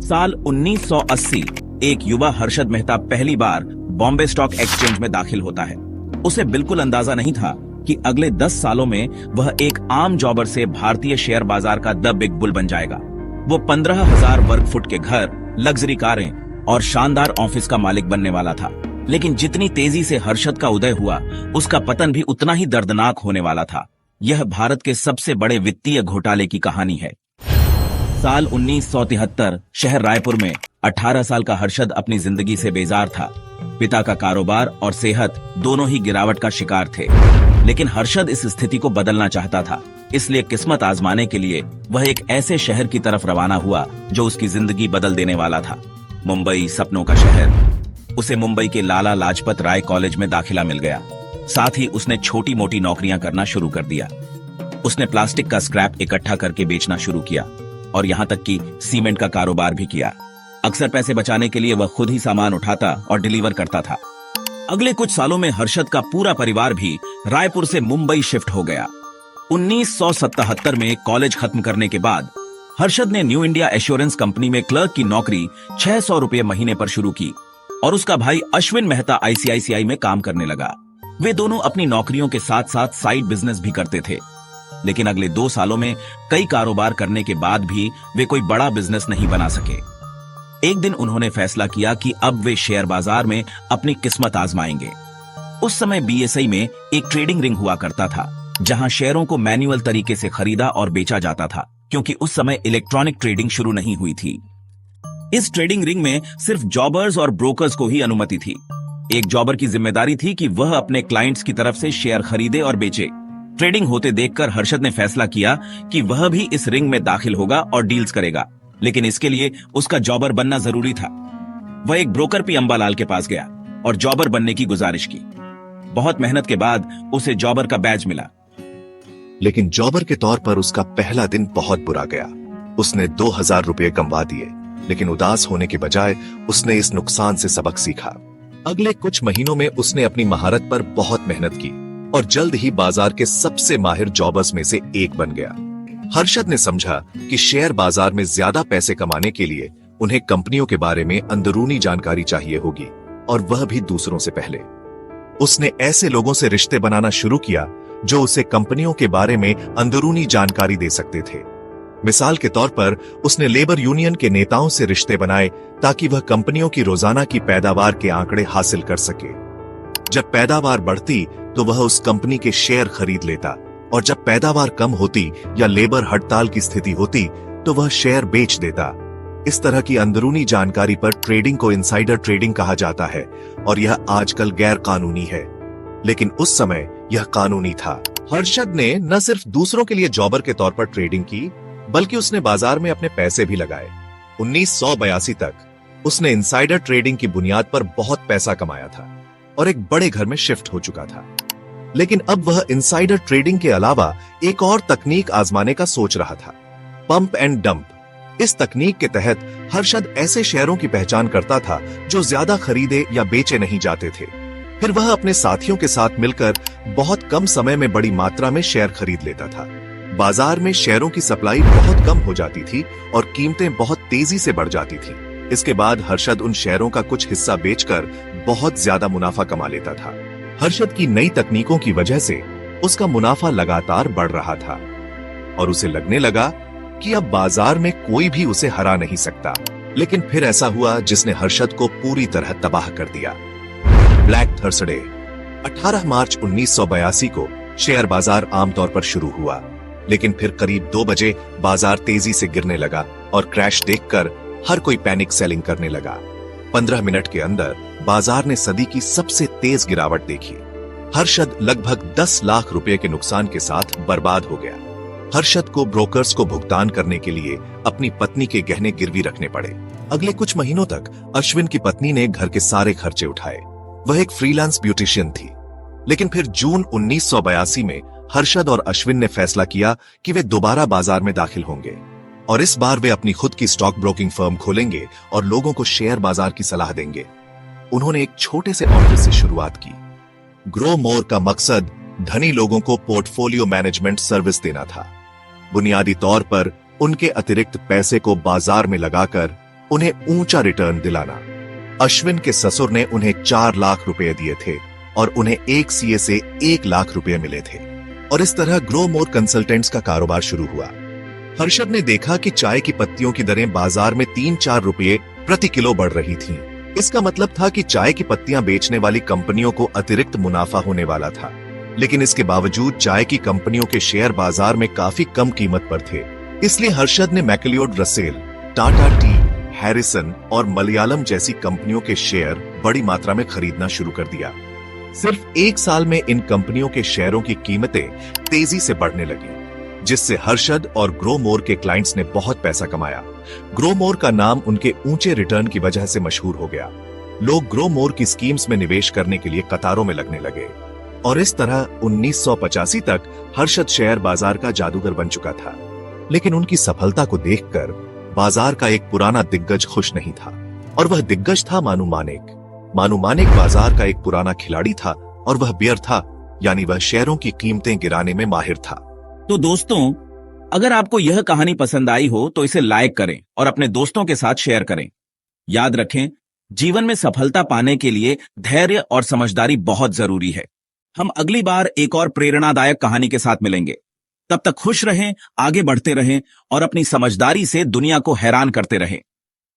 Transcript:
साल 1980 एक युवा हर्षद मेहता पहली बार बॉम्बे स्टॉक एक्सचेंज में दाखिल होता है। उसे बिल्कुल अंदाजा नहीं था कि अगले 10 सालों में वह एक आम जॉबर से भारतीय शेयर बाजार का द बिग बुल बन जाएगा। वो 15,000 वर्ग फुट के घर, लग्जरी कारें और शानदार ऑफिस का मालिक बनने वाला था। लेकिन जितनी तेजी से हर्षद का उदय हुआ, उसका पतन भी उतना ही दर्दनाक होने वाला था। यह भारत के सबसे बड़े वित्तीय घोटाले की कहानी है। साल 1973 शहर रायपुर में 18 साल का हर्षद अपनी जिंदगी से बेजार था। पिता का कारोबार और सेहत दोनों ही गिरावट का शिकार थे। लेकिन हर्षद इस स्थिति को बदलना चाहता था, इसलिए किस्मत आजमाने के लिए वह एक ऐसे शहर की तरफ रवाना हुआ जो उसकी जिंदगी बदल देने वाला था। मुंबई, सपनों का शहर। उसे मुंबई के लाला लाजपत राय कॉलेज में दाखिला मिल गया। साथ ही उसने छोटी मोटी नौकरियां करना शुरू कर दिया। उसने प्लास्टिक का स्क्रैप इकट्ठा करके बेचना शुरू किया और यहाँ तक कि सीमेंट का कारोबार भी किया। अक्सर पैसे बचाने के लिए वह खुद ही सामान उठाता और डिलीवर करता था। अगले कुछ सालों में हर्षद का पूरा परिवार भी रायपुर से मुंबई शिफ्ट हो गया। 1977 में कॉलेज खत्म करने के बाद हर्षद ने न्यू इंडिया एश्योरेंस कंपनी में क्लर्क की नौकरी 600 रुपये महीने पर शुरू की और उसका भाई अश्विन मेहता ICICI में काम करने लगा। वे दोनों अपनी नौकरियों के साथ साथ साइड बिजनेस भी करते थे। लेकिन अगले 2 सालों में कई कारोबार करने के बाद भी वे कोई बड़ा बिजनेस नहीं बना सके। एक दिन उन्होंने फैसला किया कि अब वे शेयर बाजार में अपनी किस्मत आजमाएंगे। उस समय BSI में एक ट्रेडिंग रिंग हुआ करता था, जहां शेयरों को मैन्युअल तरीके से खरीदा और बेचा जाता था, क्योंकि उस समय इलेक्ट्रॉनिक ट्रेडिंग शुरू नहीं हुई थी। इस ट्रेडिंग रिंग में सिर्फ जॉबर्स और ब्रोकर्स को ही अनुमति थी। एक जॉबर की जिम्मेदारी थी कि वह अपने क्लाइंट्स की तरफ से शेयर खरीदे और बेचे। ट्रेडिंग होते देखकर हर्षद ने फैसला किया कि वह भी इस रिंग में दाखिल होगा और डील्स करेगा, लेकिन इसके लिए उसका जॉबर बनना जरूरी था। वह एक ब्रोकर पी अंबालाल के पास गया और जॉबर बनने की गुजारिश की। बहुत मेहनत के बाद उसे जॉबर का बैज मिला। लेकिन जॉबर के तौर पर उसका पहला दिन बहुत बुरा गया। उसने 2000 रुपये कमवा दिए, लेकिन उदास होने के बजाय उसने इस नुकसान से सबक सीखा। अगले कुछ महीनों में उसने अपनी महारत पर बहुत मेहनत की और जल्द ही बाजार के सबसे माहिर जॉबर्स में से एक बन गया। हर्षद ने समझा कि शेयर बाजार में ज्यादा पैसे कमाने के लिए उन्हें कंपनियों के बारे में अंदरूनी जानकारी चाहिए होगी, और वह भी दूसरों से पहले। उसने ऐसे लोगों से रिश्ते बनाना शुरू किया जो उसे कंपनियों के बारे में अंदरूनी जानकारी दे सकते थे। मिसाल के तौर पर उसने लेबर यूनियन के नेताओं से रिश्ते बनाए ताकि वह कंपनियों की रोजाना की पैदावार के आंकड़े हासिल कर सके। जब पैदावार बढ़ती तो वह उस कंपनी के शेयर खरीद लेता, और जब पैदावार कम होती या लेबर हड़ताल की स्थिति होती तो वह शेयर बेच देता। इस तरह की अंदरूनी जानकारी पर ट्रेडिंग को इनसाइडर ट्रेडिंग कहा जाता है, और यह आजकल गैर कानूनी है, लेकिन उस समय यह कानूनी था। हर्षद ने न सिर्फ दूसरों के लिए जॉबर के तौर पर ट्रेडिंग की, बल्कि उसने बाजार में अपने पैसे भी लगाए। 1982 तक उसने इनसाइडर ट्रेडिंग की बुनियाद पर बहुत पैसा कमाया था और एक बड़े घर में शिफ्ट हो चुका था। लेकिन अब वह इनसाइडर ट्रेडिंग के अलावा एक और तकनीक आजमाने का सोच रहा था, पंप एंड डंप। इस तकनीक के तहत हर्षद ऐसे शेयरों की पहचान करता था जो ज्यादा खरीदे या बेचे नहीं जाते थे। फिर वह अपने साथियों के साथ मिलकर बहुत कम समय में बड़ी मात्रा में शेयर खरीद लेता था। बाजार में शेयरों की सप्लाई बहुत कम हो जाती थी और कीमतें बहुत तेजी से बढ़ जाती थी। इसके बाद हर्षद उन शेयरों का कुछ हिस्सा बेचकर बहुत ज्यादा मुनाफा कमा लेता था। हर्षद की नई तकनीकों की वजह से उसका मुनाफा लगातार बढ़ रहा था और उसे लगने लगा कि अब बाजार में कोई भी उसे हरा नहीं सकता। लेकिन फिर ऐसा हुआ जिसने हर्षद को पूरी तरह तबाह कर दिया। Black Thursday. 18 मार्च 1982 को शेयर बाजार आमतौर पर शुरू हुआ, लेकिन फिर करीब 2 बजे बाजार तेजी से गिरने लगा और क्रैश देखकर हर कोई पैनिक सेलिंग करने लगा। 15 मिनट के अंदर बाजार ने सदी की सबसे तेज गिरावट देखी। हर्षद लगभग 10 लाख रुपए के नुकसान के साथ बर्बाद हो गया। हर्षद को ब्रोकर्स को भुगतान करने के लिए अपनी पत्नी के गहने गिरवी रखने पड़े। अगले कुछ महीनों तक अश्विन की पत्नी ने घर के सारे खर्चे उठाए। वह एक फ्रीलांस ब्यूटिशियन थी। लेकिन फिर जून 1982 में हर्षद और अश्विन ने फैसला किया कि वे दोबारा बाजार में दाखिल होंगे और इस बार वे अपनी खुद की स्टॉक ब्रोकिंग फर्म खोलेंगे और लोगों को शेयर बाजार की सलाह देंगे। उन्होंने एक छोटे से ऑफिस से शुरुआत की। ग्रो मोर का मकसद धनी लोगों को पोर्टफोलियो मैनेजमेंट सर्विस देना था। बुनियादी तौर पर उनके अतिरिक्त पैसे को बाजार में लगाकर उन्हें ऊंचा रिटर्न दिलाना। अश्विन के ससुर ने उन्हें 4 लाख रुपए दिए थे और उन्हें एक सीए से 1 लाख रुपए मिले थे और इस तरह ग्रो मोर कंसल्टेंट्स का कारोबार शुरू हुआ। हर्षद ने देखा कि चाय की पत्तियों की दरें बाजार में 3-4 रुपए प्रति किलो बढ़ रही थीं। इसका मतलब था कि चाय की पत्तियां बेचने वाली कंपनियों को अतिरिक्त मुनाफा होने वाला था, लेकिन इसके बावजूद चाय की कंपनियों के शेयर बाजार में काफी कम कीमत पर थे। इसलिए हर्षद ने McLeod Russel, Tata Tea, Harrison और मलयालम जैसी कंपनियों के शेयर बड़ी मात्रा में खरीदना शुरू कर दिया। सिर्फ 1 साल में इन कंपनियों के शेयरों की कीमतें तेजी से बढ़ने लगी, जिससे हर्षद और ग्रो मोर के क्लाइंट्स ने बहुत पैसा कमाया। ग्रो मोर का नाम उनके ऊंचे रिटर्न की वजह से मशहूर हो गया। लोग ग्रो मोर की स्कीम्स में निवेश करने के लिए कतारों में लगने लगे और इस तरह 1985 तक हर्षद शेयर बाजार का जादूगर बन चुका था। लेकिन उनकी सफलता को देखकर बाजार का एक पुराना दिग्गज खुश नहीं था और वह दिग्गज था मानू मानेक। मानू मानेक बाजार का एक पुराना खिलाड़ी था और वह बियर था, यानी वह शेयरों की कीमतें गिराने में माहिर था। तो दोस्तों, अगर आपको यह कहानी पसंद आई हो तो इसे लाइक करें और अपने दोस्तों के साथ शेयर करें। याद रखें, जीवन में सफलता पाने के लिए धैर्य और समझदारी बहुत जरूरी है। हम अगली बार एक और प्रेरणादायक कहानी के साथ मिलेंगे। तब तक खुश रहें, आगे बढ़ते रहें और अपनी समझदारी से दुनिया को हैरान करते रहें।